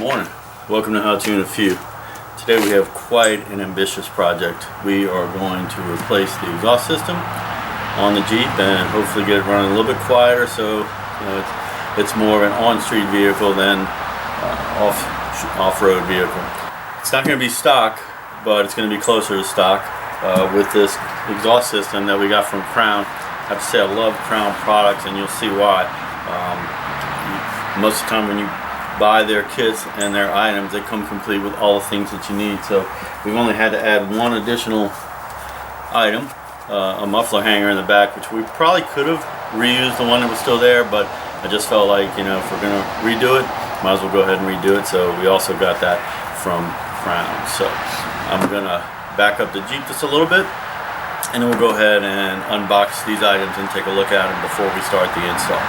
morning. Welcome to HowTo in a Few. Today we have quite an ambitious project. We are going to replace the exhaust system on the Jeep and hopefully get it running a little bit quieter, so it's more of an on-street vehicle than off-road vehicle. It's not going to be stock, but it's going to be closer to stock with this exhaust system that we got from Crown. I have to say I love Crown products, and you'll see why. Most of the time when you buy their kits and their items, they come complete with all the things that you need. So we've only had to add one additional item, a muffler hanger in the back, which we probably could have reused the one that was still there, but I just felt like, if we're going to redo it, might as well go ahead and redo it. So we also got that from Crown. So I'm going to back up the Jeep just a little bit, and then we'll go ahead and unbox these items and take a look at them before we start the install.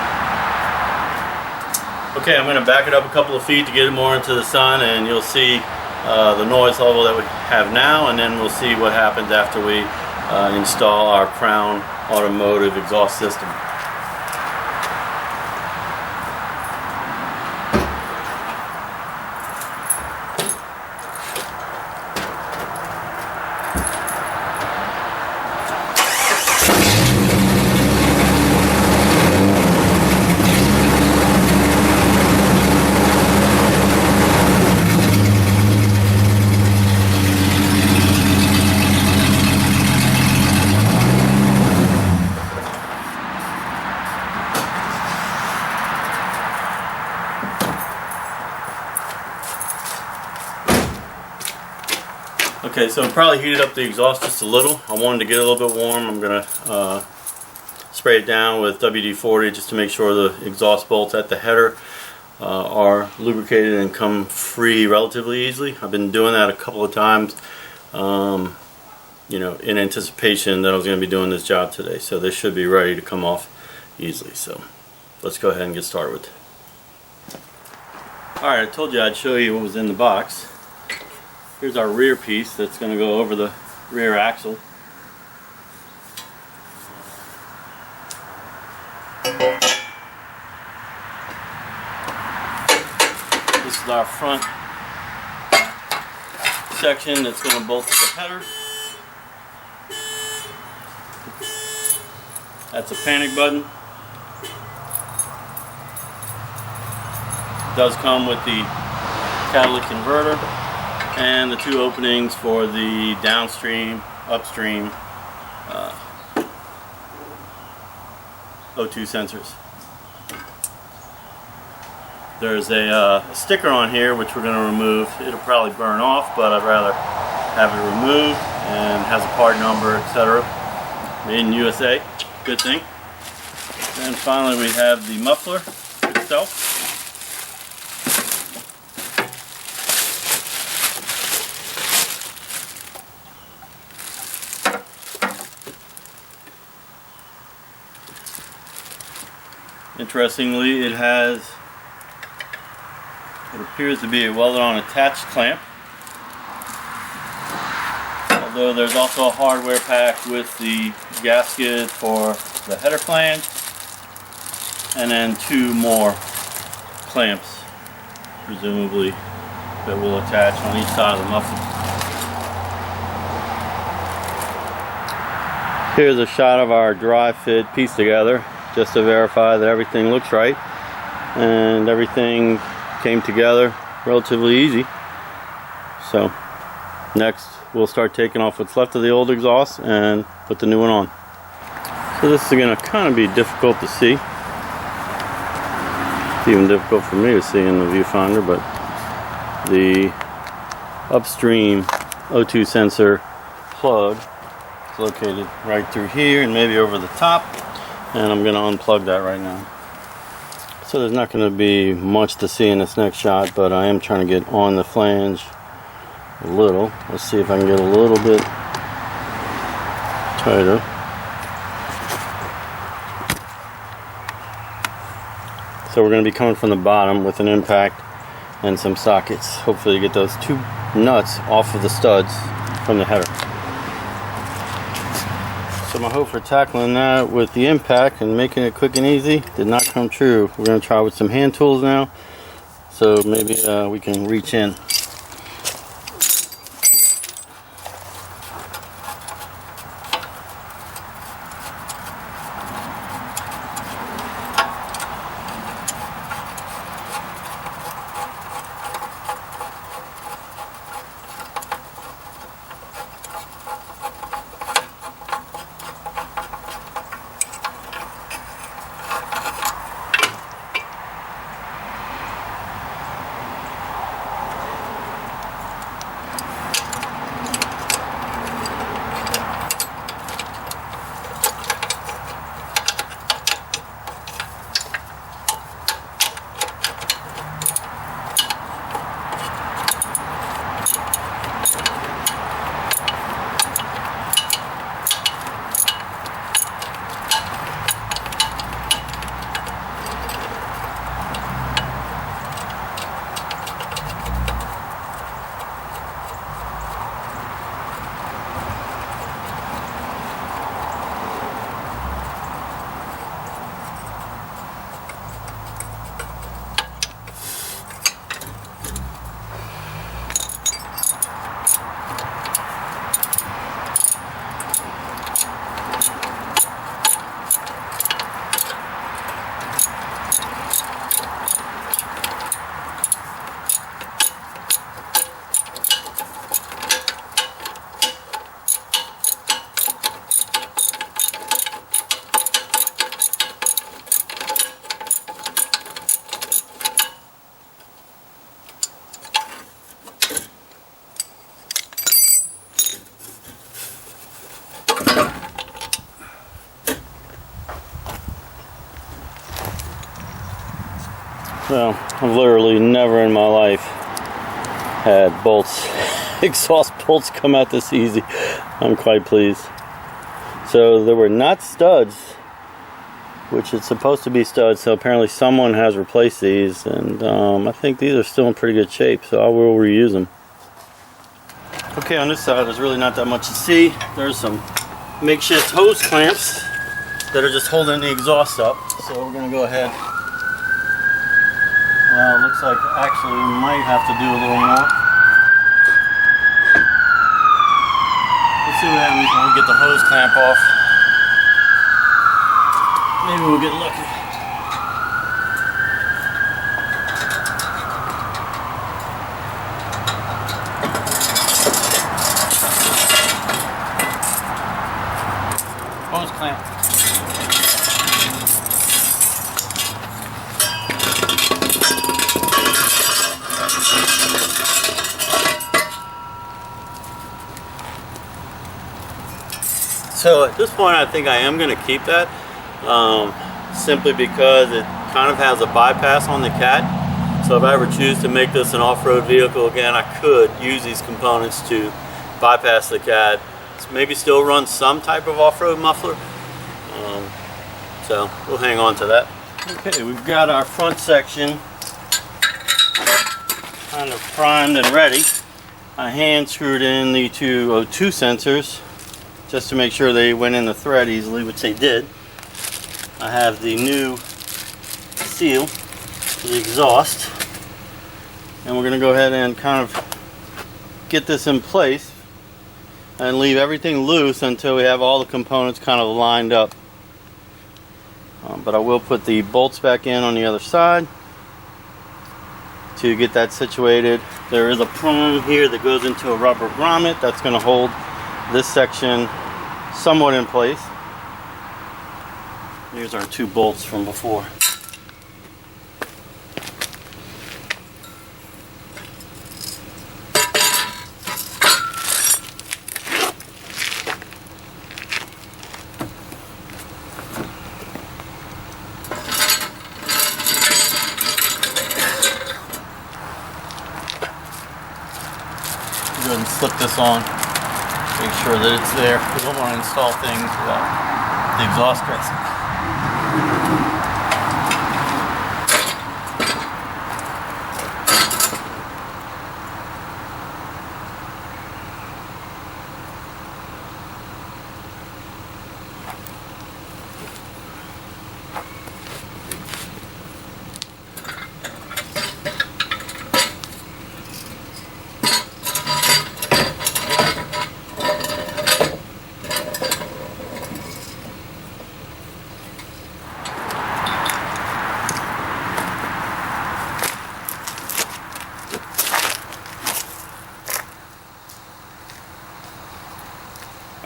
Okay, I'm going to back it up a couple of feet to get it more into the sun, and you'll see the noise level that we have now, and then we'll see what happens after we install our Crown Automotive exhaust system. Okay, so I probably heated up the exhaust just a little. I wanted to get a little bit warm. I'm going to spray it down with WD-40 just to make sure the exhaust bolts at the header are lubricated and come free relatively easily. I've been doing that a couple of times, in anticipation that I was going to be doing this job today. So this should be ready to come off easily. So let's go ahead and get started with it. Alright, I told you I'd show you what was in the box. Here's our rear piece that's going to go over the rear axle. This is our front section that's going to bolt to the header. That's a panic button. It does come with the catalytic converter and the two openings for the downstream, upstream O2 sensors. There's a sticker on here which we're going to remove. It'll probably burn off, but I'd rather have it removed, and has a part number, etc. Made in USA. Good thing. And finally we have the muffler itself. Interestingly, it appears to be a welded-on attached clamp, although there's also a hardware pack with the gasket for the header flange, and then two more clamps, presumably, that will attach on each side of the muffler. Here's a shot of our dry fit piece together, just to verify that everything looks right, and everything came together relatively easy. So next we'll start taking off what's left of the old exhaust and put the new one on. So this is going to kind of be difficult to see. It's even difficult for me to see in the viewfinder, but the upstream O2 sensor plug is located right through here and maybe over the top. And I'm going to unplug that right now. So there's not going to be much to see in this next shot, but I am trying to get on the flange a little. Let's see if I can get a little bit tighter. So we're going to be coming from the bottom with an impact and some sockets. Hopefully get those two nuts off of the studs from the header. So my hope for tackling that with the impact and making it quick and easy did not come true. We're going to try with some hand tools now. so maybe we can reach in. So, I've literally never in my life had bolts, exhaust bolts come out this easy. I'm quite pleased. So there were not studs, which it's supposed to be studs, so apparently someone has replaced these, and I think these are still in pretty good shape, so I will reuse them. Okay, on this side there's really not that much to see. There's some makeshift hose clamps that are just holding the exhaust up, so we're going to go ahead. Well, it looks like actually we might have to do a little more. Let's see what happens when we get the hose clamp off. Maybe we'll get lucky. Hose clamp. So at this point I think I am going to keep that, simply because it kind of has a bypass on the cat. So if I ever choose to make this an off-road vehicle again, I could use these components to bypass the cat. Maybe still run some type of off-road muffler. So we'll hang on to that. Okay, we've got our front section kind of primed and ready. I hand screwed in the two O2 sensors just to make sure they went in the thread easily, which they did. I have the new seal for the exhaust, and we're going to go ahead and kind of get this in place and leave everything loose until we have all the components kind of lined up. But I will put the bolts back in on the other side to get that situated. There is a prong here that goes into a rubber grommet that's going to hold this section somewhat in place. Here's our two bolts from before. Go ahead and slip this on. Make sure that it's there. We don't want to install things without the exhaust dressing.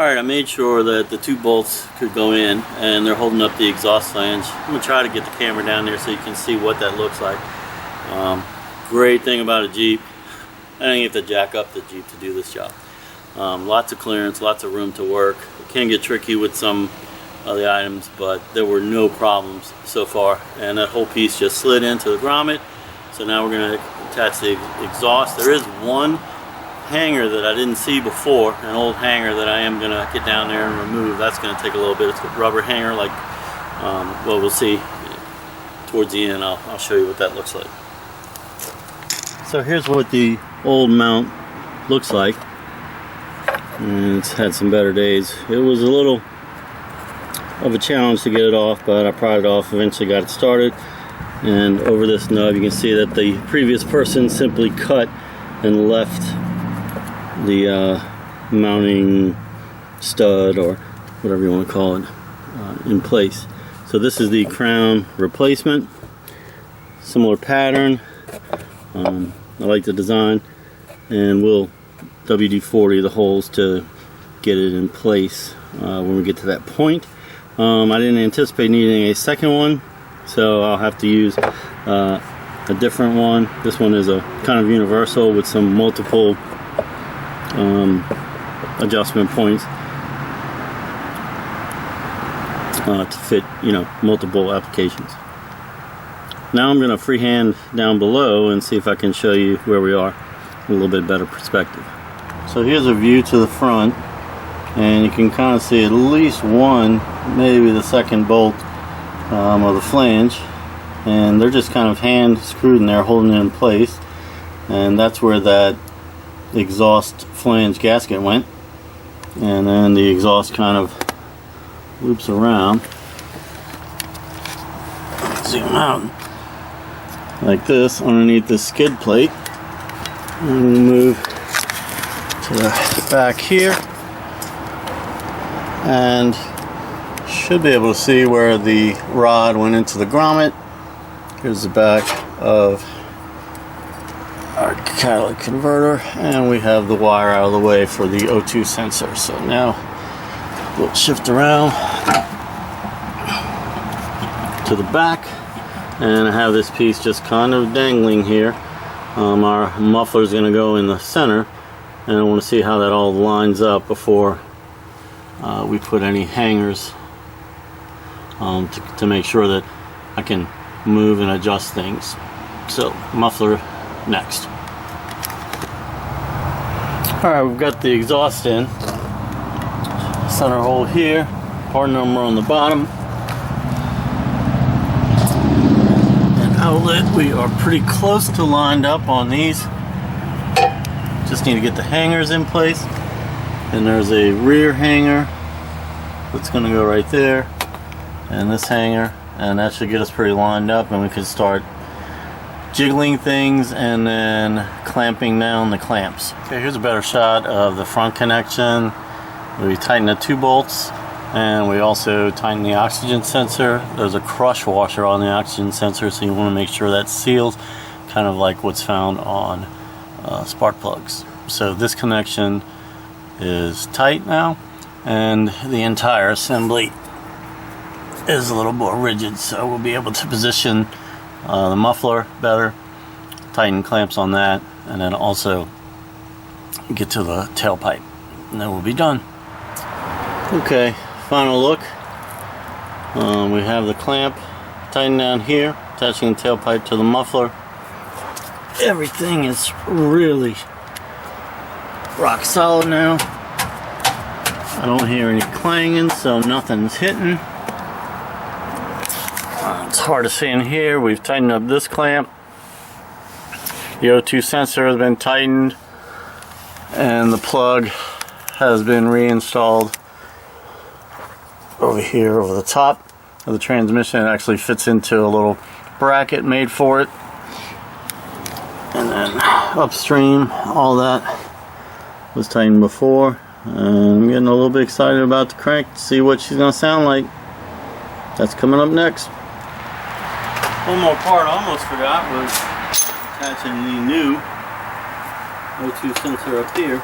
Alright, I made sure that the 2 bolts could go in and they're holding up the exhaust flange. I'm going to try to get the camera down there so you can see what that looks like. Great thing about a Jeep, I don't have to jack up the Jeep to do this job. Lots of clearance, lots of room to work. It can get tricky with some of the items, but there were no problems so far. And that whole piece just slid into the grommet. So now we're going to attach the exhaust. There is one hanger that I didn't see before, an old hanger that I am going to get down there and remove. That's going to take a little bit. It's a rubber hanger, like, well, we'll see towards the end. I'll show you what that looks like. So here's what the old mount looks like. And it's had some better days. It was a little of a challenge to get it off, but I pried it off, eventually got it started. And over this nub you can see that the previous person simply cut and left the mounting stud, or whatever you want to call it, in place. So this is the crown replacement, similar pattern. I like the design, and we'll WD-40 the holes to get it in place when we get to that point. I didn't anticipate needing a second one, so I'll have to use a different one. This one is a kind of universal with some multiple adjustment points to fit, you know, multiple applications. Now I'm going to freehand down below and see if I can show you where we are in a little bit better perspective. So here's a view to the front, and you can kind of see at least one, maybe the second bolt of the flange, and they're just kind of hand screwed in there holding it in place. And that's where that exhaust flange gasket went, and then the exhaust kind of loops around, zoom out like this underneath the skid plate, and we'll move to the back here and should be able to see where the rod went into the grommet. Here's the back of our catalytic converter, and we have the wire out of the way for the O2 sensor. So now we'll shift around to the back, and I have this piece just kind of dangling here. Our muffler is going to go in the center, and I want to see how that all lines up before we put any hangers to make sure that I can move and adjust things. So muffler next. Alright, we've got the exhaust in. Center hole here, part number on the bottom, and outlet. We are pretty close to lined up on these. Just need to get the hangers in place. And there's a rear hanger that's going to go right there, and this hanger, and that should get us pretty lined up, and we can start jiggling things and then clamping down the clamps. Okay, here's a better shot of the front connection. We tighten the 2 bolts, and we also tighten the oxygen sensor. There's a crush washer on the oxygen sensor, so you want to make sure that seals, kind of like what's found on spark plugs. So this connection is tight now, and the entire assembly is a little more rigid, so we'll be able to position the muffler better, tighten clamps on that, and then also get to the tailpipe, and then we'll be done. Okay, final look. We have the clamp tightened down here, attaching the tailpipe to the muffler. Everything is really rock solid now. I don't hear any clanging, so nothing's hitting. It's hard to see in here. We've tightened up this clamp. The O2 sensor has been tightened, and the plug has been reinstalled over here over the top of the transmission. It actually fits into a little bracket made for it. And then upstream, all that was tightened before. I'm getting a little bit excited about the crank to see what she's going to sound like. That's coming up next. One more part I almost forgot was attaching the new O2 sensor up here.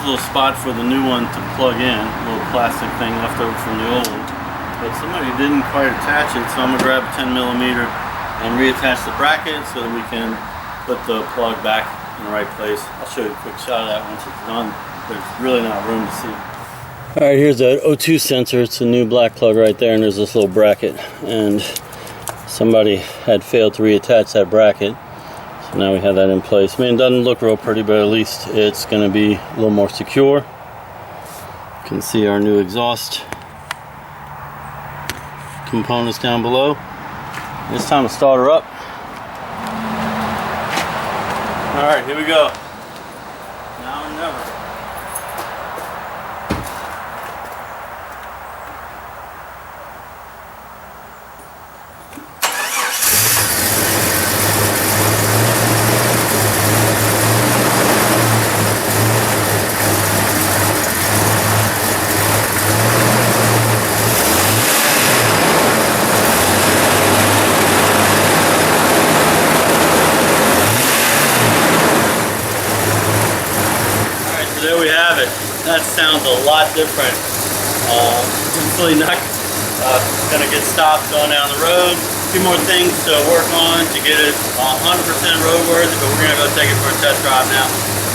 a little spot for the new one to plug in, a little plastic thing left over from the old one. But somebody didn't quite attach it, so I'm gonna grab a 10mm and reattach the bracket so that we can put the plug back in the right place. I'll show you a quick shot of that once it's done. There's really not room to see. All right, here's that O2 sensor. It's a new black plug right there, and there's this little bracket. And somebody had failed to reattach that bracket. So now we have that in place. I mean, it doesn't look real pretty, but at least it's gonna be a little more secure. You can see our new exhaust components down below. It's time to start her up. All right, here we go. Now or never. There we have it. That sounds a lot different. Hopefully not gonna get stopped going down the road. A few more things to work on to get it 100% roadworthy, but we're gonna go take it for a test drive now.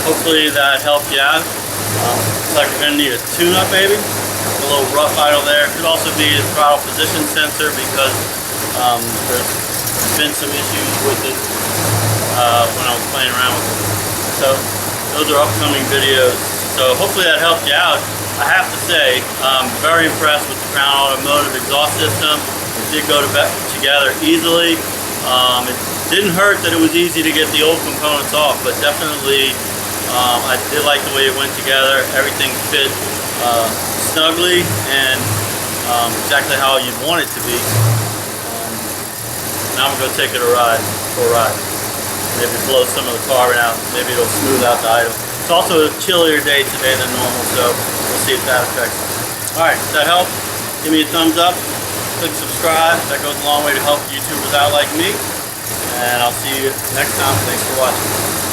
Hopefully that helped you out. Looks like we're gonna need a tune-up maybe. A little rough idle there. Could also be a throttle position sensor because there's been some issues with it when I was playing around with it. So those are upcoming videos. So hopefully that helped you out. I have to say, I'm very impressed with the Crown Automotive exhaust system. It did go together easily. It didn't hurt that it was easy to get the old components off, but definitely I did like the way it went together. Everything fit snugly and exactly how you'd want it to be. Now I'm going to take it for a ride. Maybe blow some of the carbon out. Maybe it'll smooth out the item. It's also a chillier day today than normal, so we'll see if that affects it. Alright, if that helped, give me a thumbs up, click subscribe. That goes a long way to help YouTubers out like me. And I'll see you next time. Thanks for watching.